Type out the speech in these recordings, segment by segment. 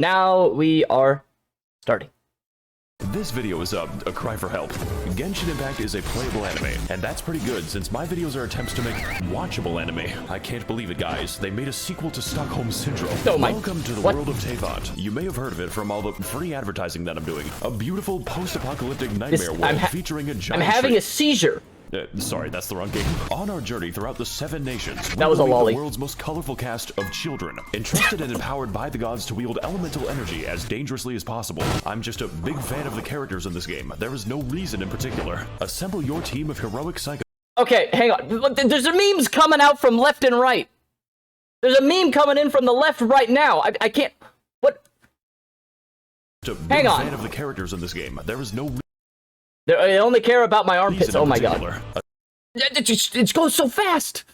Now we are starting. This video is a cry for help. Genshin Impact is a playable anime, and that's pretty good since my videos are attempts to make watchable anime. I can't believe it, guys. They made a sequel to Stockholm Syndrome. Oh my... Welcome to the world of Teyvat. You may have heard of it from all the free advertising that I'm doing. A beautiful post-apocalyptic nightmare world featuring a giant... I'm having a seizure. Sorry, that's the wrong game. On our journey throughout the 7 nations, that was a lolly. The world's most colorful cast of children, entrusted and empowered by the gods to wield elemental energy as dangerously as possible. I'm just a big fan of the characters in this game. There is no reason in particular. Assemble your team of heroic psycho... Okay, hang on. There's a memes coming out from left and right. There's a meme coming in from the left right now. I can't... What? Hang on. Fan of the characters in this game. There is no... I only care about my armpits. Oh my god. It goes so fast.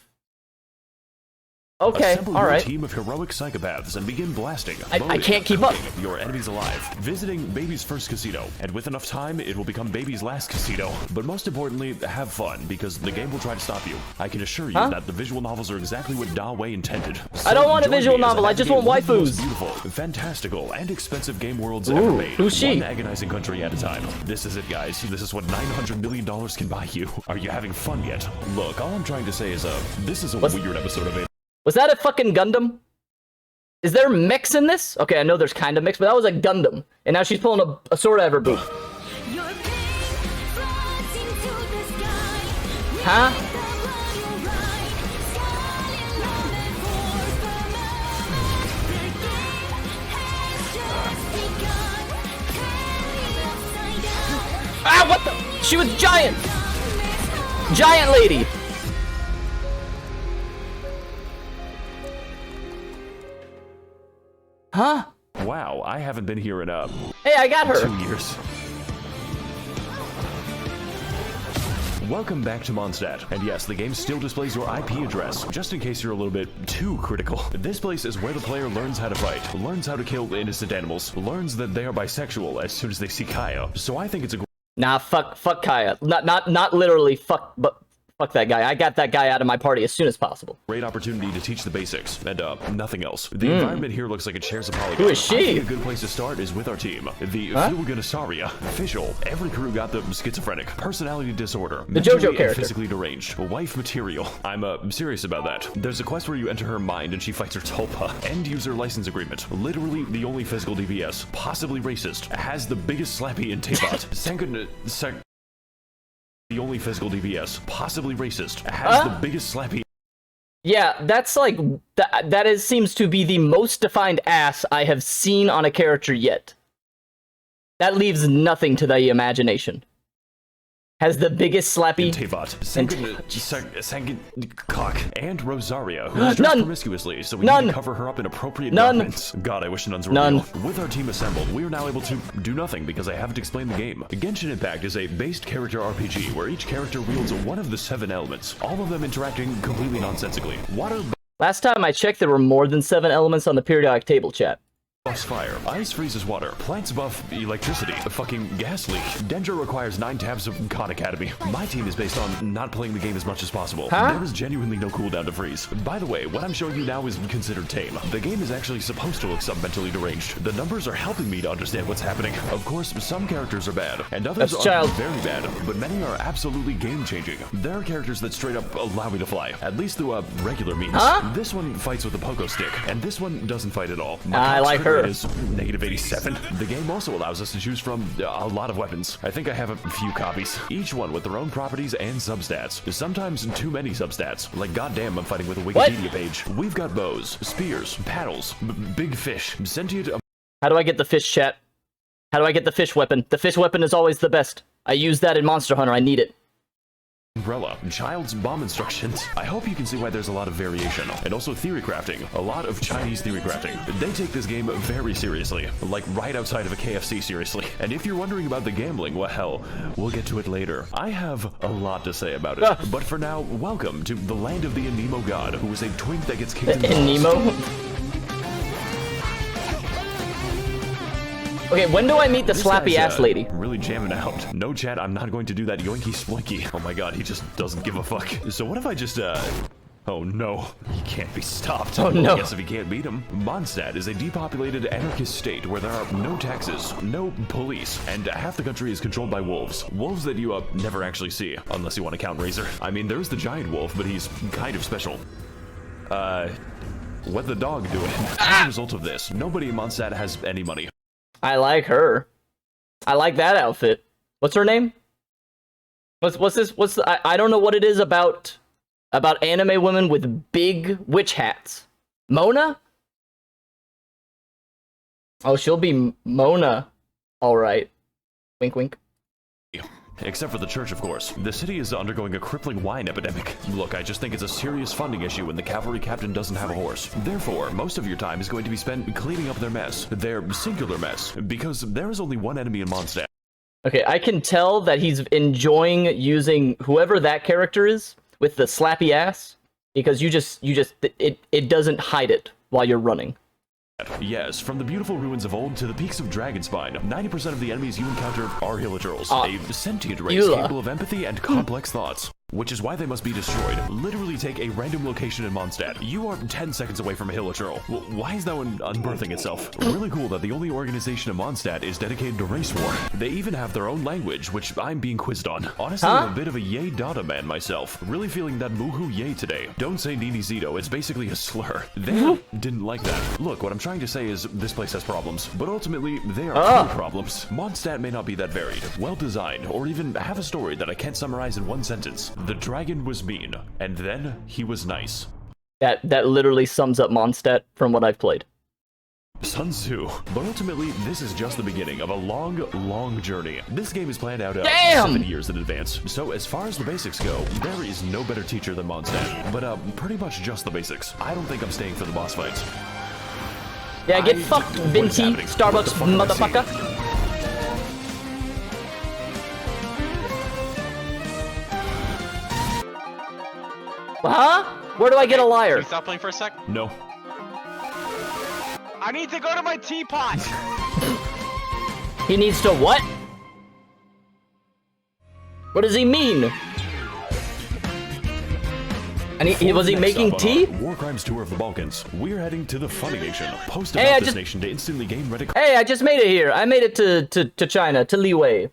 Okay, Assemble all right. Your team of heroic psychopaths and begin blasting. I can't keep up. Your enemies alive. Visiting Baby's first casino, and with enough time, it will become Baby's last casino. But most importantly, have fun because the game will try to stop you. I can assure you that the visual novels are exactly what Dawei intended. So I don't want a visual novel. I just want waifus. Beautiful, fantastical, and expensive game worlds ever made. Who's she? One agonizing country at a time. This is it, guys. This is what $900 million can buy you. Are you having fun yet? Look, all I'm trying to say is, this is a weird episode of it. Was that a fucking Gundam? Is there mechs in this? Okay, I know there's kind of mechs, but that was a Gundam. And now she's pulling a sword out of her boot. Huh? Ah, what the? She was giant! Giant lady! Huh? Wow, I haven't been here in Hey, I got her. 2 years. Welcome back to Mondstadt, and yes, the game still displays your IP address, just in case you're a little bit too critical. This place is where the player learns how to fight, learns how to kill innocent animals, learns that they are bisexual as soon as they see Kaya. So I think it's a... Nah, fuck Kaya. Not literally fuck, but... Fuck that guy. I got that guy out of my party as soon as possible. Great opportunity to teach the basics, and nothing else. The environment here looks like it shares a polygon. Who is she? I think a good place to start is with our team. The Fulganasaria. Official. Every crew got the schizophrenic, personality disorder, the JoJo character, physically deranged, wife material. I'm serious about that. There's a quest where you enter her mind and she fights her tulpa. End user license agreement. Literally the only physical DPS. Possibly racist. Has the biggest slappy in Teyvat. The only physical DPS, possibly racist, has the biggest slappy. Yeah, that's like that seems to be the most defined ass I have seen on a character yet. That leaves nothing to the imagination. Has the biggest slappy... Teyvat, cock, and Rosaria, who is dressed promiscuously, so we need to cover her up in appropriate garments. God, I wish nuns were real. With our team assembled, we are now able to do nothing because I haven't explained the game. Genshin Impact is a based character RPG where each character wields one of the 7 elements, all of them interacting completely nonsensically. Water... Last time I checked, there were more than 7 elements on the periodic table, chat. Buffs fire, ice freezes water, plants buff electricity, a fucking gas leak. Dendro requires 9 tabs of Khan Academy. My team is based on not playing the game as much as possible. There is genuinely no cooldown to freeze. By the way, what I'm showing you now is considered tame. The game is actually supposed to look submentally deranged. The numbers are helping me to understand what's happening. Of course, some characters are bad, and others are very bad, but many are absolutely game-changing. There are characters that straight up allow me to fly, at least through regular means. This one fights with a pogo stick, and this one doesn't fight at all. I like her. Is -87. The game also allows us to choose from a lot of weapons. I think I have a few copies, each one with their own properties and substats. Sometimes too many substats. Like, goddamn, I'm fighting with a Wikipedia page. We've got bows, spears, paddles, big fish, sentient... How do I get the fish, chat? How do I get the fish weapon? The fish weapon is always the best. I use that in Monster Hunter. I need it. Umbrella, child's bomb instructions. I hope you can see why there's a lot of variation, and also theory crafting, a lot of Chinese theory crafting. They take this game very seriously, like right outside of a KFC seriously. And if you're wondering about the gambling, well, hell, we'll get to it later. I have a lot to say about it, but for now, welcome to the land of the Anemo god, who is a twink that gets kicked in the Anemo? Okay, when do I meet the slappy ass lady? Really jamming out. No, chat, I'm not going to do that yoinky splinky. Oh my god, he just doesn't give a fuck. So what if I just, Oh no, he can't be stopped. Oh no. I guess if he can't beat him. Mondstadt is a depopulated anarchist state where there are no taxes, no police, and half the country is controlled by wolves. Wolves that you never actually see, unless you want to count Razor. I mean, there's the giant wolf, but he's kind of special. What the dog doing? As a result of this, nobody in Mondstadt has any money. I like her. I like that outfit. What's her name? What's this? I don't know what it is about anime women with big witch hats. Mona? Oh, she'll be Mona. All right. Wink, wink. Except for the church, of course. The city is undergoing a crippling wine epidemic. Look, I just think it's a serious funding issue when the cavalry captain doesn't have a horse. Therefore, most of your time is going to be spent cleaning up their mess. Their singular mess. Because there is only one enemy in Mondstadt. Okay, I can tell that he's enjoying using whoever that character is with the slappy ass, because it doesn't hide it while you're running. Yes, from the beautiful ruins of old to the peaks of Dragonspine, 90% of the enemies you encounter are Hilichurls, a sentient race capable of empathy and complex thoughts. Which is why they must be destroyed. Literally take a random location in Mondstadt. You are 10 seconds away from a Hilichurl. Why is that one unbirthing itself? Really cool that the only organization in Mondstadt is dedicated to race war. They even have their own language, which I'm being quizzed on. Honestly, I'm a bit of a yay data man myself. Really feeling that moohoo yay today. Don't say Nini Zito, it's basically a slur. They didn't like that. Look, what I'm trying to say is this place has problems, but ultimately they are cool problems. Mondstadt may not be that varied, well designed, or even have a story that I can't summarize in one sentence. The dragon was mean, and then he was nice. That literally sums up Mondstadt from what I've played. Sun Tzu. But ultimately, this is just the beginning of a long, long journey. This game is planned out 7 years in advance. So as far as the basics go, there is no better teacher than Mondstadt. But pretty much just the basics. I don't think I'm staying for the boss fights. Yeah, get fucked, Venti, Starbucks motherfucker. Huh? Where do I get a liar? Can you stop playing for a sec? No. I need to go to my teapot! He needs to what? What does he mean? And was he making tea? War Crimes Tour of the Balkans. We're heading to the Funny Nation. Post about this nation to instantly gain Reddit. Hey, I just made it here. I made it to China, to Liyue.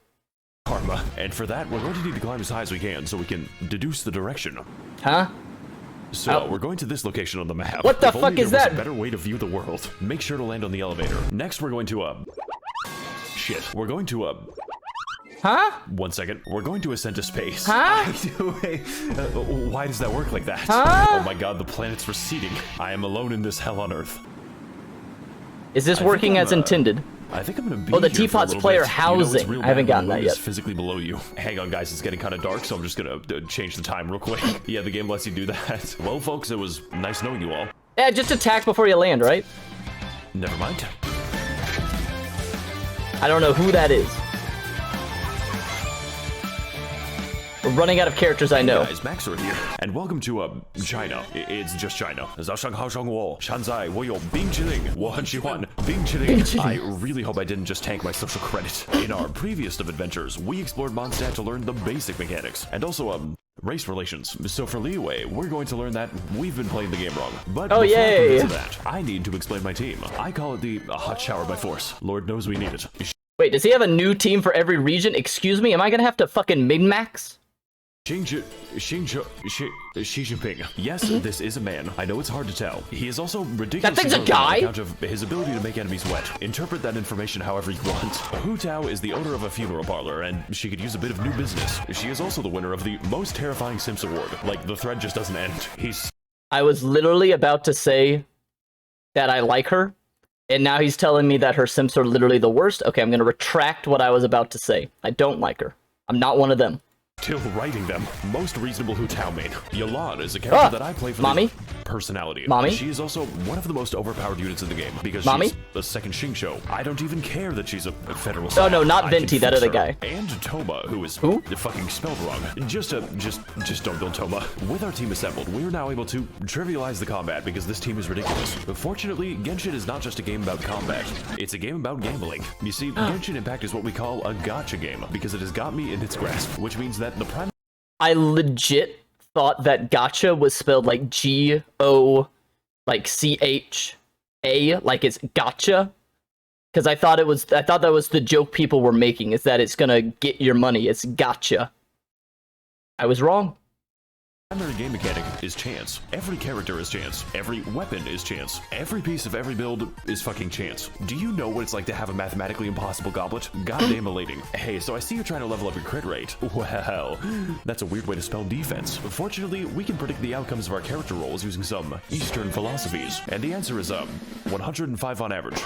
Karma. And for that, we're going to need to climb as high as we can so we can deduce the direction. Huh? So, we're going to this location on the map. What the fuck is that? A better way to view the world. Make sure to land on the elevator. Next, we're going to, shit. We're going to, Huh? 1 second. We're going to ascend to space. Huh? Why does that work like that? Huh? Oh my god, the planet's receding. I am alone in this hell on Earth. Is this working as intended? I think I'm gonna be the here for a teapot's little player bit. housing. You know, I haven't gotten that yet. Physically below you. Hang on, guys. It's getting kind of dark, so I'm just gonna change the time real quick. Yeah, the game lets you do that. Well, folks, it was nice knowing you all. Yeah, just attack before you land, right? Never mind. I don't know who that is. We're running out of characters I know. Hey guys, Max0r here, and welcome to China. It's just China. I really hope I didn't just tank my social credit. In our previous of adventures, we explored Mondstadt to learn the basic mechanics, and also race relations. So for Liyue, we're going to learn that we've been playing the game wrong. But before I get to that, I need to explain my team. I call it the hot shower by force. Lord knows we need it. Wait, does he have a new team for every region? Excuse me, am I gonna have to fucking min-max? Xi Jinping. Yes, this is a man. I know it's hard to tell. He is also ridiculous. That thing's a guy? On account of his ability to make enemies wet. Interpret that information however you want. Hu Tao is the owner of a funeral parlor, and she could use a bit of new business. She is also the winner of the most terrifying Sims award. Like, the thread just doesn't end. I was literally about to say that I like her, and now he's telling me that her Sims are literally the worst. Okay, I'm gonna retract what I was about to say. I don't like her. I'm not one of them. Still writing them. Most reasonable Hu Tao main. Yolan is a character that I play for the personality. She is also one of the most overpowered units in the game because she's the second Xingqiu. I don't even care that she's a federal. Oh no, not Venti, that other guy. And Toma, who is fucking spelled wrong. Just don't build Toma. With our team assembled, we are now able to trivialize the combat because this team is ridiculous. But fortunately, Genshin is not just a game about combat. It's a game about gambling. You see, Genshin Impact is what we call a gacha game because it has got me in its grasp, which means that I legit thought that gotcha was spelled like G-O, like C-H-A, like it's gotcha. Because I thought that was the joke people were making, is that it's gonna get your money. It's gotcha. I was wrong. Primary game mechanic is chance. Every character is chance. Every weapon is chance. Every piece of every build is fucking chance. Do you know what it's like to have a mathematically impossible goblet? Goddamn elating. Hey, so I see you're trying to level up your crit rate. Well, that's a weird way to spell defense. Fortunately, we can predict the outcomes of our character rolls using some Eastern philosophies. And the answer is 105 on average.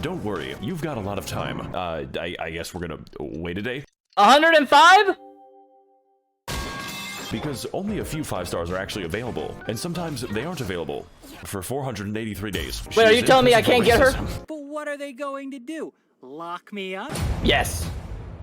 Don't worry, you've got a lot of time. I guess we're gonna wait a day. 105? Because only a few 5 stars are actually available, and sometimes they aren't available for 483 days. Wait, are you telling me I can't get her? But what are they going to do? Lock me up? Yes.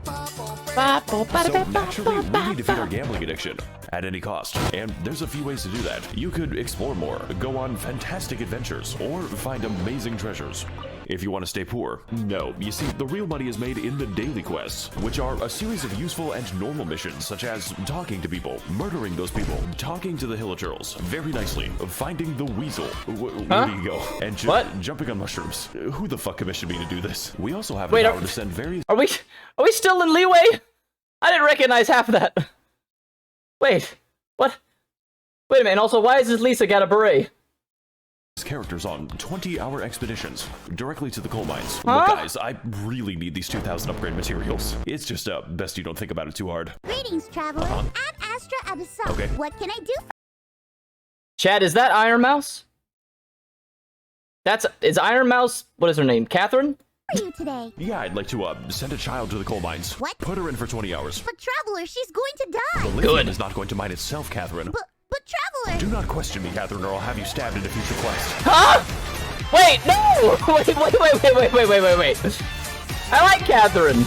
So naturally, we need to feed our gambling addiction at any cost, and there's a few ways to do that. You could explore more, go on fantastic adventures, or find amazing treasures. If you want to stay poor, no. You see, the real money is made in the daily quests, which are a series of useful and normal missions, such as talking to people, murdering those people, talking to the Hilichurls, very nicely, finding the weasel, where do you go, and jumping on mushrooms. Who the fuck commissioned me to do this? We also have the power to send various... Are we still in Liyue? I didn't recognize half of that. Wait, what? Wait a minute, also, why has this Lisa got a beret? Characters on 20-hour expeditions directly to the coal mines. Look, guys, I really need these 2,000 upgrade materials. It's just best you don't think about it too hard. Greetings, traveler. At Astra Abyssal. Okay. What can I do Chad, is that Iron Mouse? Is Iron Mouse, what is her name, Catherine? for you today? Yeah, I'd like to send a child to the coal mines. What? Put her in for 20 hours. But traveler, she's going to die. The lithium is not going to mine itself, Catherine. But traveler. Do not question me, Catherine, or I'll have you stabbed in a future quest. Huh? Wait, no! Wait. I like Catherine.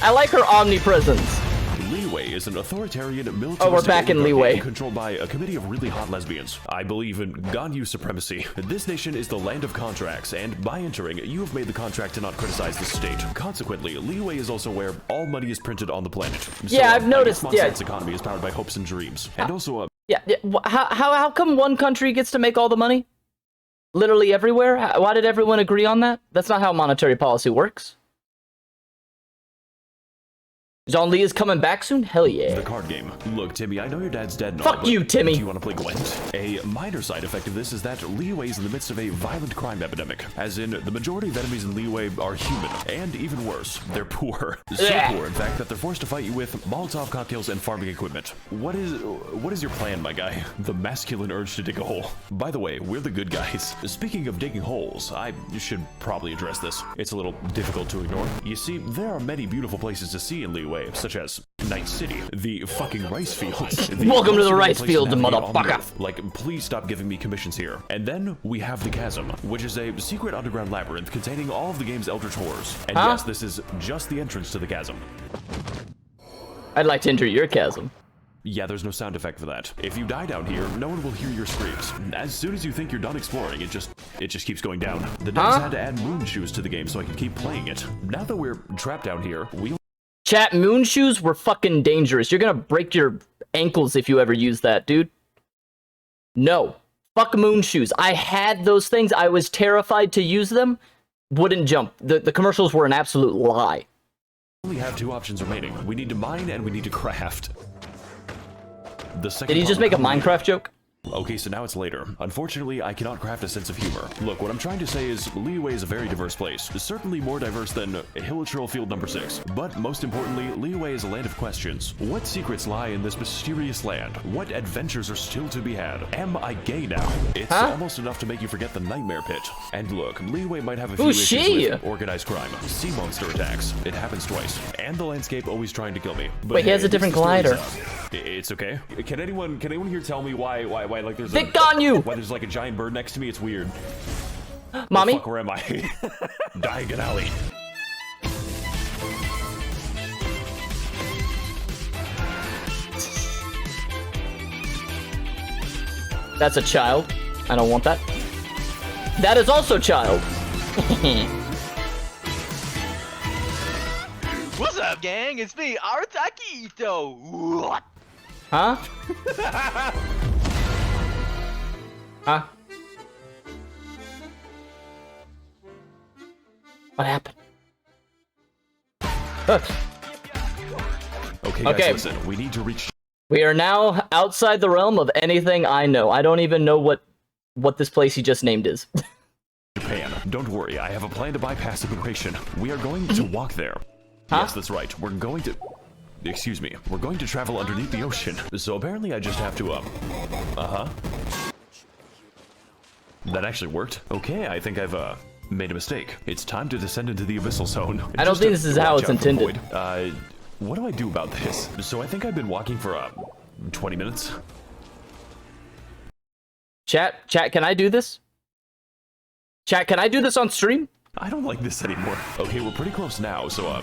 I like her omnipresence. Liyue is an authoritarian military. Oh, we're back in Liyue. Controlled by a committee of really hot lesbians. I believe in Ganyu supremacy. This nation is the land of contracts, and by entering, you have made the contract to not criticize the state. Consequently, Liyue is also where all money is printed on the planet. So, yeah, I've noticed. Mondstadt's economy is powered by hopes and dreams, and also Yeah. How come one country gets to make all the money? Literally everywhere? Why did everyone agree on that? That's not how monetary policy works. Jean-Li is coming back soon? Hell yeah. the card game. Look, Timmy, I know your dad's dead and all, Fuck but you, Timmy. do you want to play Gwent? A minor side effect of this is that Liyue is in the midst of a violent crime epidemic. As in, the majority of enemies in Liyue are human, and even worse, they're poor. So poor, in fact, that they're forced to fight you with Molotov cocktails and farming equipment. What is your plan, my guy? The masculine urge to dig a hole. By the way, we're the good guys. Speaking of digging holes, I should probably address this. It's a little difficult to ignore. You see, there are many beautiful places to see in Liyue, such as Night City, the fucking rice fields. Welcome to the rice fields, motherfucker. Like, please stop giving me commissions here. And then we have the Chasm, which is a secret underground labyrinth containing all of the game's eldritch horrors. And yes, this is just the entrance to the Chasm. I'd like to enter your chasm. Yeah, there's no sound effect for that. If you die down here, no one will hear your screams. As soon as you think you're done exploring, it just keeps going down. The devs had to add moon shoes to the game so I could keep playing it. Now that we're trapped down here, Chat, moon shoes were fucking dangerous. You're gonna break your ankles if you ever use that, dude. No. Fuck moon shoes. I had those things. I was terrified to use them. Wouldn't jump. The commercials were an absolute lie. only have two options remaining. We need to mine and we need to craft. The second Did he just make a Minecraft joke? Okay, so now it's later. Unfortunately, I cannot craft a sense of humor. Look, what I'm trying to say is Liyue is a very diverse place. Certainly more diverse than Hilichurl Field number 6. But most importantly, Liyue is a land of questions. What secrets lie in this mysterious land? What adventures are still to be had? Am I gay now? It's almost enough to make you forget the nightmare pit. And look, Liyue might have a few issues with organized crime, sea monster attacks. It happens twice. And the landscape always trying to kill me. But wait, he has a different glider. It's okay. Can anyone here tell me why like there's Dick on you! Why there's like a giant bird next to me? It's weird. Mommy? Fuck, where am I? Diagon Alley. That's a child. I don't want that. That is also child. What's up, gang? It's me, Artakito. Huh? Huh? What happened? Okay, guys, Okay. listen. We need to reach We are now outside the realm of anything I know. I don't even know what this place he just named is. Japan. Don't worry, I have a plan to bypass immigration. We are going to walk there. Huh? Yes, that's right. We're going to... Excuse me. We're going to travel underneath the ocean. So apparently I just have to, Uh-huh. That actually worked. Okay, I think I've, made a mistake. It's time to descend into the abyssal zone. I don't Just think this is how watch it's out for the intended. void. What do I do about this? So I think I've been walking for, 20 minutes. Chat, can I do this? Chat, can I do this on stream? I don't like this anymore. Okay, we're pretty close now, so,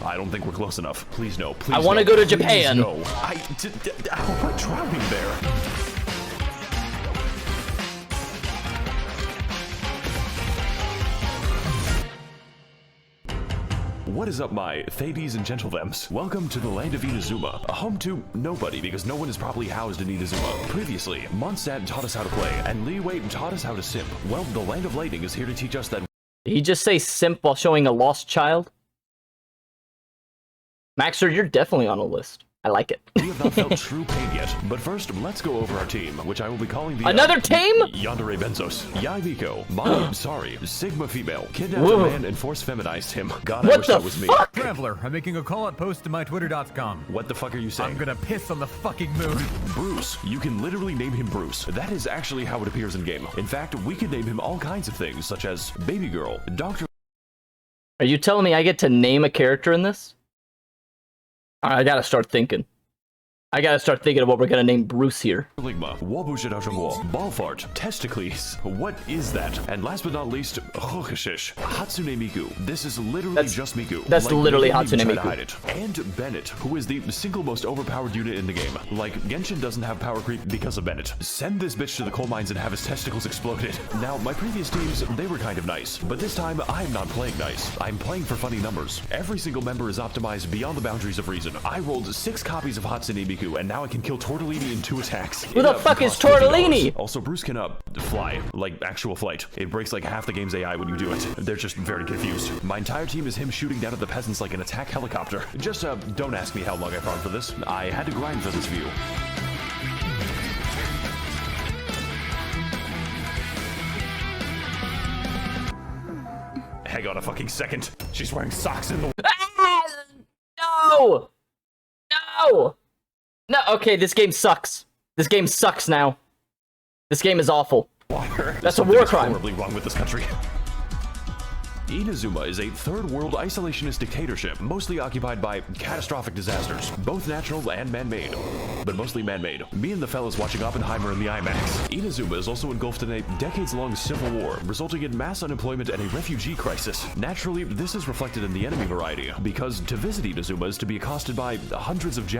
I don't think we're close enough. Please no. Please I wanna no. go to Please Japan. No. How am I drowning there? What is up, my Thades and Gentlethems? Welcome to the land of Inazuma, a home to nobody because no one is properly housed in Inazuma. Previously, Mondstadt taught us how to play, and Liyue taught us how to simp. Well, the land of lightning is here to teach us that. Did he just say simp while showing a lost child? Max0r, you're definitely on a list. I like it. We have not felt true pain yet, but first, let's go over our team, which I will be calling the... Another team? Yandere Benzos, Yai Miko, Mari, sorry, Sigma Female, kidnapped Whoa. a man and force feminized him. God, I What wish the that was me. fuck? Traveler, I'm making a call-out post to my twitter.com. What the fuck are you saying? I'm gonna piss on the fucking moon. Bruce. You can literally name him Bruce. That is actually how it appears in game. In fact, we could name him all kinds of things, such as Baby Girl, Doctor... Are you telling me I get to name a character in this? I gotta start thinking. I gotta start thinking of what we're gonna name Bruce here. Ligma, Wabushidashamwa, Ballfart, Testicles. What is that? And last but not least, Hokashish, Hatsune Miku. This is literally just Miku. That's literally they didn't even Hatsune try to Miku. hide it. And Bennett, who is the single most overpowered unit in the game. Like, Genshin doesn't have power creep because of Bennett. Send this bitch to the coal mines and have his testicles exploded. Now, my previous teams, they were kind of nice. But this time, I'm not playing nice. I'm playing for funny numbers. Every single member is optimized beyond the boundaries of reason. I rolled 6 copies of Hatsune Miku, and now I can kill Tortellini in 2 attacks. Who the fuck is Tortellini? Also, Bruce can fly, like actual flight. It breaks like half the game's AI when you do it. They're just very confused. My entire team is him shooting down at the peasants like an attack helicopter. Just don't ask me how long I farmed for this. I had to grind for this view. Hang on a fucking second. She's wearing socks in the... No! No! No, okay, this game sucks. This game sucks now. This game is awful. water. That's a war crime. Horribly wrong with this country. Inazuma is a third-world isolationist dictatorship, mostly occupied by catastrophic disasters, both natural and man-made, but mostly man-made. Me and the fellas watching Oppenheimer in the IMAX. Inazuma is also engulfed in a decades-long civil war, resulting in mass unemployment and a refugee crisis. Naturally, this is reflected in the enemy variety, because to visit Inazuma is to be accosted by hundreds of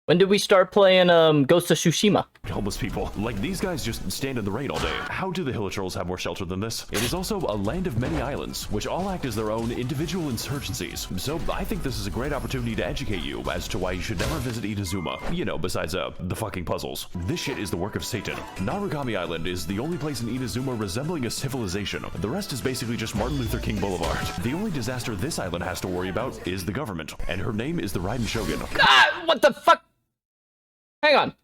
When did we start playing Ghost of Tsushima? homeless people. Like, these guys just stand in the rain all day. How do the Hilichurls have more shelter than this? It is also a land of many islands, which all act as their own individual insurgencies. So I think this is a great opportunity to educate you as to why you should never visit Inazuma. You know, besides, the fucking puzzles. This shit is the work of Satan. Narukami Island is the only place in Inazuma resembling a civilization. The rest is basically just Martin Luther King Boulevard. The only disaster this island has to worry about is the government, and her name is the Raiden Shogun. Ah, what the fuck? Hang on.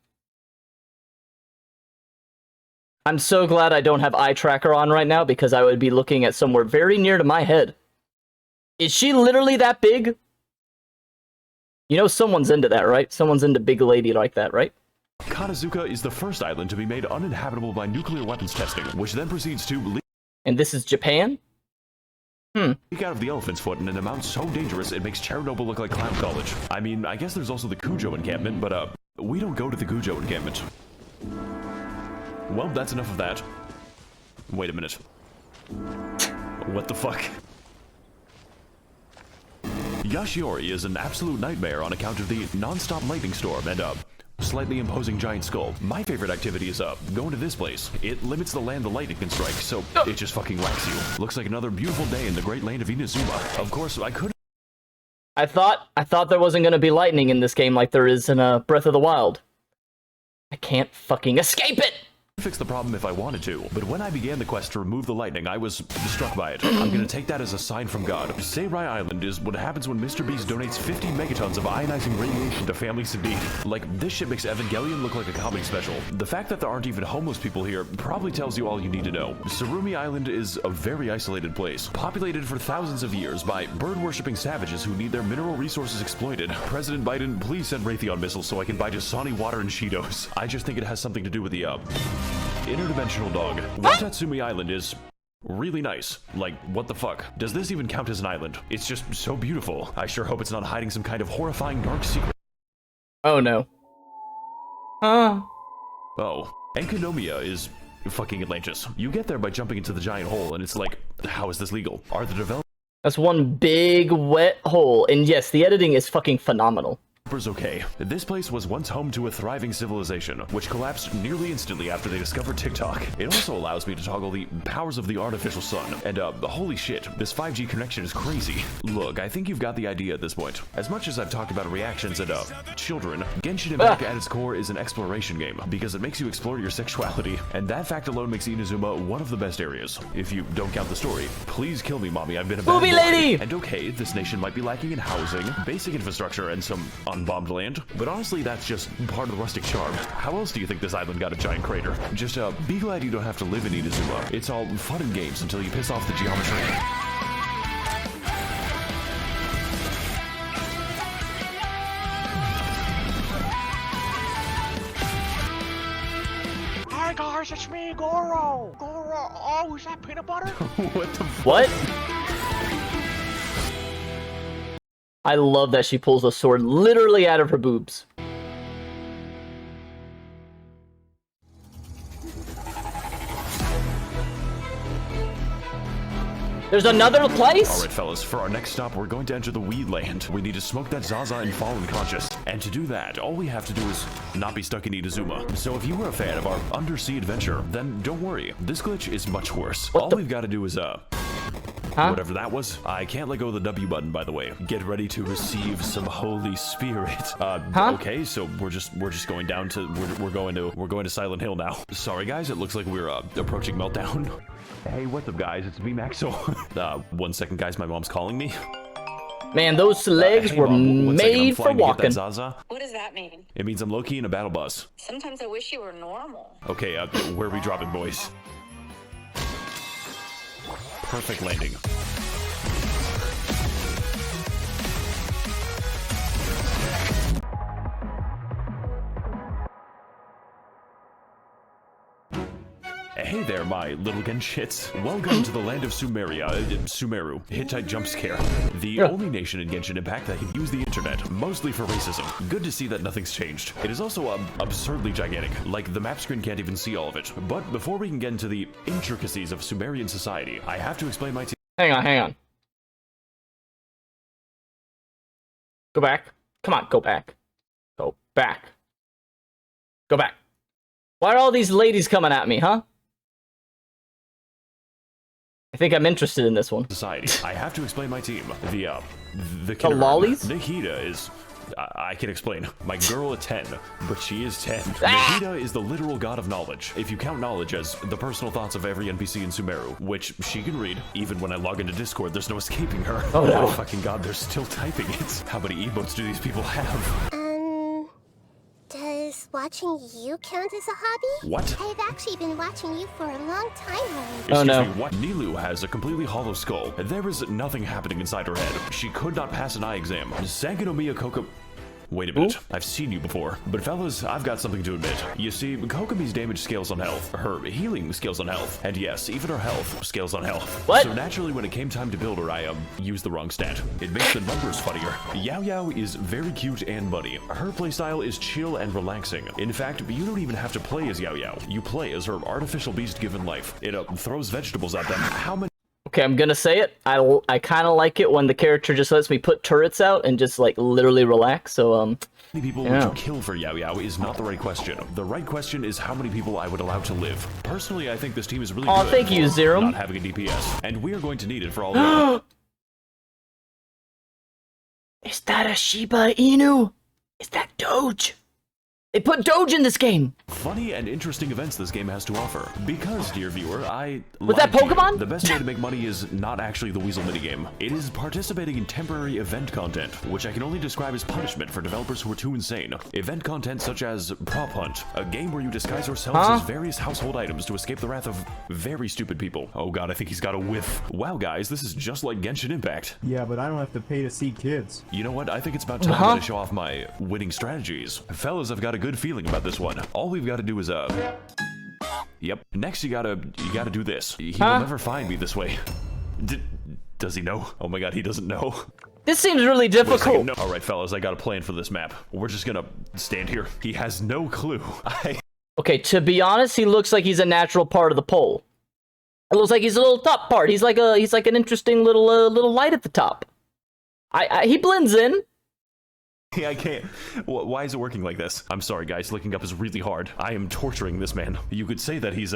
I'm so glad I don't have eye tracker on right now because I would be looking at somewhere very near to my head. Is she literally that big? You know someone's into that, right? Someone's into big lady like that, right? Kanazuka is the first island to be made uninhabitable by nuclear weapons testing, which then proceeds to leak And this is Japan? out of the elephant's foot in an amount so dangerous it makes Chernobyl look like clown college. I mean, I guess there's also the Kujo encampment, but we don't go to the Kujo encampment. Well, that's enough of that. Wait a minute. What the fuck? Yashiori is an absolute nightmare on account of the non-stop lightning storm and slightly imposing giant skull. My favorite activity is going to this place. It limits the land the lightning can strike, so it just fucking whacks you. Looks like another beautiful day in the great land of Inazuma. Of course, I could I thought there wasn't gonna be lightning in this game like there is in Breath of the Wild. I can't fucking escape it! Fix the problem if I wanted to, but when I began the quest to remove the lightning, I was struck by it. I'm gonna take that as a sign from God. Seirai Island is what happens when Mr. Beast donates 50 megatons of ionizing radiation to families in need. Like, this shit makes Evangelion look like a comedy special. The fact that there aren't even homeless people here probably tells you all you need to know. Surumi Island is a very isolated place, populated for thousands of years by bird-worshipping savages who need their mineral resources exploited. President Biden, please send Raytheon missiles so I can buy Dasani water and Cheetos. I just think it has something to do with the, interdimensional dog. Watatsumi Island is really nice. Like, what the fuck? Does this even count as an island? It's just so beautiful. I sure hope it's not hiding some kind of horrifying dark secret. Oh no. Huh. Oh, Enkanomiya is fucking Atlantis. You get there by jumping into the giant hole, and it's like, how is this legal? Are the developers That's one big wet hole, and yes, the editing is fucking phenomenal. okay? This place was once home to a thriving civilization, which collapsed nearly instantly after they discovered TikTok. It also allows me to toggle the powers of the artificial sun, and holy shit, this 5G connection is crazy. Look, I think you've got the idea at this point. As much as I've talked about reactions and children, Genshin Impact at its core is an exploration game, because it makes you explore your sexuality, and that fact alone makes Inazuma one of the best areas. If you don't count the story, please kill me, mommy, I've been a bad Booby boy. lady! And okay, this nation might be lacking in housing, basic infrastructure, and some unbombed land, but honestly, that's just part of the rustic charm. How else do you think this island got a giant crater? Just, be glad you don't have to live in Inazuma. It's all fun and games until you piss off the geometry. Hi guys, it's me, Goro. Goro. Oh, is that peanut butter? What the What? I love that she pulls a sword literally out of her boobs. There's another place? Alright fellas, for our next stop, we're going to enter the Weed Land. We need to smoke that Zaza and fall unconscious. And to do that, all we have to do is not be stuck in Inazuma. So if you were a fan of our undersea adventure, then don't worry. This glitch is much worse. All we've got to do is, whatever that was. I can't let go of the W button, by the way. Get ready to receive some Holy Spirit. Okay, so we're just going down to we're going to Silent Hill now. Sorry guys, it looks like we're approaching meltdown. Hey, what's up guys? It's me, Max0r. 1 second guys, my mom's calling me. Man, those legs Hey, were Mom, 1 second, I'm made for flying to get walking. that Zaza. What does that mean? It means I'm low-key in a battle bus. Sometimes I wish you were normal. Okay, where are we dropping, boys? Perfect landing. Hey there, my little Genshits. Welcome to the land of Sumeru, Hittite jump scare. The only nation in Genshin Impact that can use the internet, mostly for racism. Good to see that nothing's changed. It is also absurdly gigantic, like the map screen can't even see all of it. But before we can get into the intricacies of Sumerian society, I have to explain my team. Hang on. Go back. Come on, go back. Go back. Go back. Why are all these ladies coming at me, huh? I think I'm interested in this one. Society. I have to explain my team. The lollies? Nahida is... I can explain. My girl at 10, but she is 10. Nahida is the literal god of knowledge. If you count knowledge as the personal thoughts of every NPC in Sumeru, which she can read. Even when I log into Discord, there's no escaping her. Oh no. Oh fucking god, they're still typing it. How many emotes do these people have? Does watching you count as a hobby? What? I've actually been watching you for a long time already. Oh, Excuse no. me, what? Nilu has a completely hollow skull. There is nothing happening inside her head. She could not pass an eye exam. Sangonomiya Koka... Wait a minute, I've seen you before. But fellas, I've got something to admit. You see, Kokomi's damage scales on health, her healing scales on health, and yes, even her health scales on health. What? So naturally, when it came time to build her, I used the wrong stat. It makes the numbers funnier. Yao Yao is very cute and bunny. Her playstyle is chill and relaxing. In fact, you don't even have to play as Yao Yao. You play as her artificial beast given life. It throws vegetables at them. How many... Okay, I'm gonna say it. I kind of like it when the character just lets me put turrets out and just like literally relax. So many people would you kill for Yao Yao is not the right question. The right question is how many people I would allow to live. Personally, I think this team is really good thank you, for Zerum. not having a DPS, and we are going to need it for all the... Is that a Shiba Inu? Is that Doge? They put Doge in this game! Funny and interesting events this game has to offer. Because, dear viewer, Was that Pokemon? The best way to make money is not actually the Weasel minigame. It is participating in temporary event content, which I can only describe as punishment for developers who are too insane. Event content such as Prop Hunt, a game where you disguise yourselves as various household items to escape the wrath of very stupid people. Oh god, I think he's got a whiff. Wow guys, this is just like Genshin Impact. Yeah, but I don't have to pay to see kids. You know what? I think it's about time that I show off my winning strategies. Fellas, I've got a good feeling about this one. All we've got to do is yep. Next you gotta do this. He will never find me this way. Does he know? Oh my god, he doesn't know. This seems really difficult. No. All right, fellas, I got a plan for this map. We're just gonna stand here. He has no clue. Okay, to be honest, he looks like he's a natural part of the pole. It looks like he's a little top part. He's like an interesting little light at the top. He blends in. I can't. Why is it working like this? I'm sorry, guys. Looking up is really hard. I am torturing this man. You could say that he's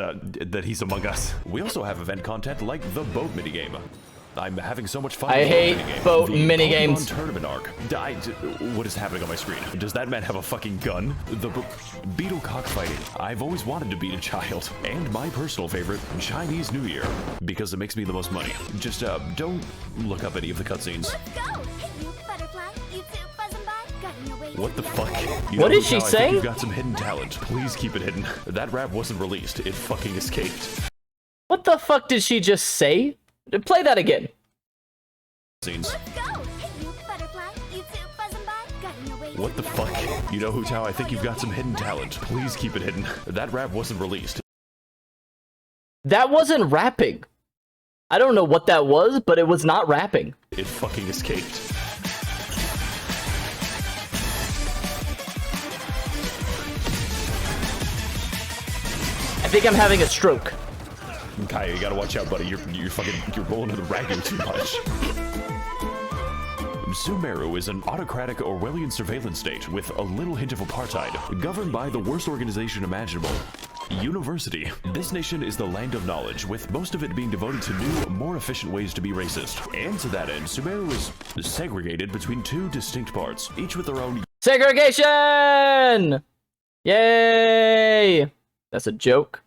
among us. We also have event content like the boat minigame. I'm having so much fun. I hate boat minigames. Tournament arc. What is happening on my screen? Does that man have a fucking gun? The beetle cockfighting. I've always wanted to beat a child. And my personal favorite, Chinese New Year, because it makes me the most money. Just don't look up any of the cutscenes. Let's go! Hey, you butterfly, you too, buzzing by, got your way. What the fuck? What is she saying? I think saying? you've got some hidden talent. Please keep it hidden. That rap wasn't released. It fucking escaped. What the fuck did she just say? Play that again. Scenes. Let's go! Hey, you butterfly, you too, buzzing by, got your way. What the fuck? You know, Hu Tao, I think you've got some hidden talent. Please keep it hidden. That rap wasn't released. That wasn't rapping. I don't know what that was, but it was not rapping. It fucking escaped. I think I'm having a stroke. Kaya, you gotta watch out, buddy. You're rolling to the ragu too much. Sumeru is an autocratic Orwellian surveillance state with a little hint of apartheid, governed by the worst organization imaginable. University. This nation is the land of knowledge, with most of it being devoted to new, more efficient ways to be racist. And to that end, Sumeru is segregated between two distinct parts, each with their own Segregation! Yay! That's a joke.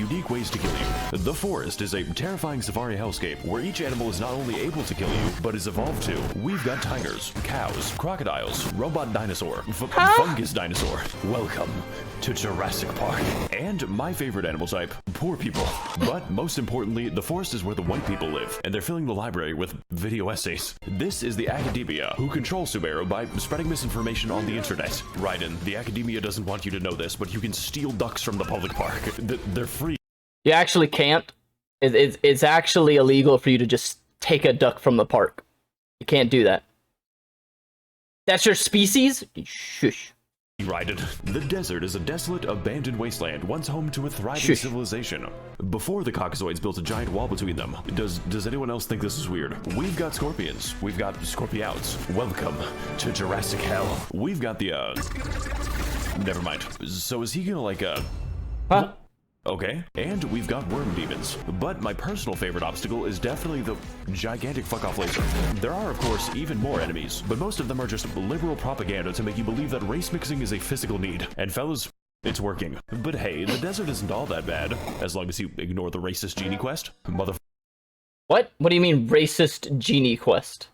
unique ways to kill you. The forest is a terrifying safari hellscape where each animal is not only able to kill you, but is evolved to. We've got tigers, cows, crocodiles, robot dinosaur, fungus dinosaur. Welcome to Jurassic Park. And my favorite animal type, poor people. But most importantly, the forest is where the white people live, and they're filling the library with video essays. This is the academia, who control Sumeru by spreading misinformation on the internet. Raiden, the academia doesn't want you to know this, but you can steal ducks from the public park. They're free. You actually can't. It's actually illegal for you to just take a duck from the park. You can't do that. That's your species? Shush. Raiden. The desert is a desolate, abandoned wasteland, once home to a thriving civilization. Before the Caucasoids built a giant wall between them. Does anyone else think this is weird? We've got scorpions. We've got scorpiouts. Welcome to Jurassic Hell. We've got the, never mind. So is he gonna, like, Huh? Okay, and we've got worm demons. But my personal favorite obstacle is definitely the gigantic fuck-off laser. There are, of course, even more enemies, but most of them are just liberal propaganda to make you believe that race mixing is a physical need. And fellas, it's working. But hey, the desert isn't all that bad, as long as you ignore the racist genie quest. What? What do you mean, racist genie quest?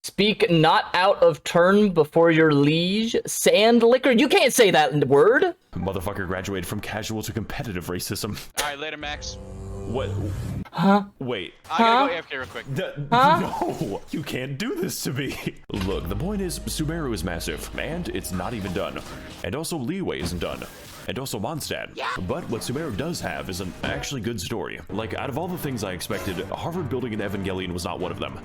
Speak not out of turn before your liege. Sand liquor? You can't say that word! Motherfucker graduated from casual to competitive racism. Alright, later, Max. What? Huh? Wait. I gotta go AFK real quick. No! You can't do this to me! Look, the point is, Sumeru is massive, and it's not even done. And also Liyue isn't done. And also Mondstadt. But what Sumeru does have is an actually good story. Like, out of all the things I expected, Harvard building an Evangelion was not one of them.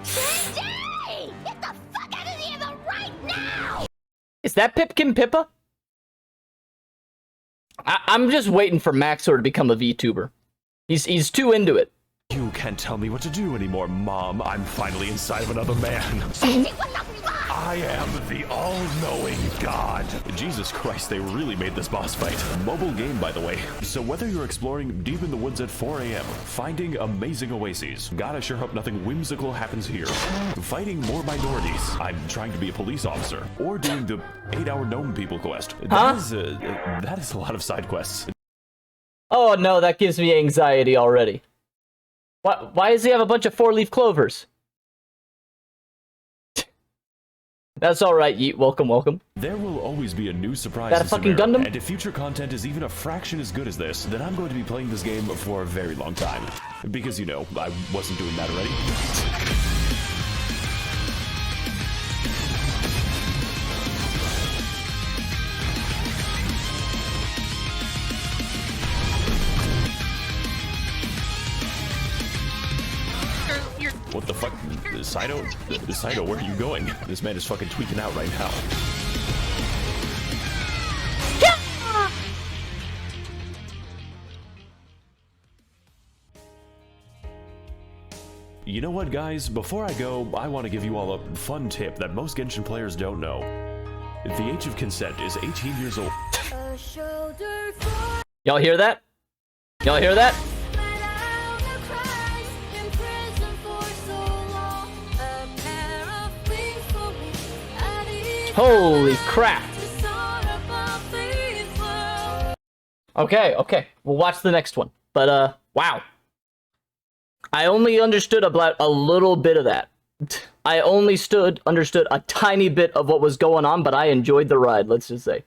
Daddy! Get the fuck out of the Eva right now! Is that Pipkin Pippa? I'm just waiting for Max0r to become a VTuber. He's too into it. You can't tell me what to do anymore, Mom. I'm finally inside of another man. What the fuck? I am the all-knowing God. Jesus Christ, they really made this boss fight. Mobile game, by the way. So whether you're exploring deep in the woods at 4 a.m., finding amazing oases, God, I sure hope nothing whimsical happens here, fighting more minorities, I'm trying to be a police officer, or doing the 8-hour gnome people quest. That is a lot of side quests. Oh no, that gives me anxiety already. Why does he have a bunch of 4-leaf clovers? That's alright, Yeet. Welcome, welcome. There will always be a new surprise That a in fucking Sumeru, Gundam? and if future content is even a fraction as good as this, then I'm going to be playing this game for a very long time. Because, you know, I wasn't doing that already. What the fuck? Saito, where are you going? This man is fucking tweaking out right now. You know what, guys? Before I go, I want to give you all a fun tip that most Genshin players don't know. The age of consent is 18 years old. Y'all hear that? Y'all hear that? Holy crap. Okay, we'll watch the next one. But, wow. I only understood about a little bit of that. I only understood a tiny bit of what was going on, but I enjoyed the ride, let's just say.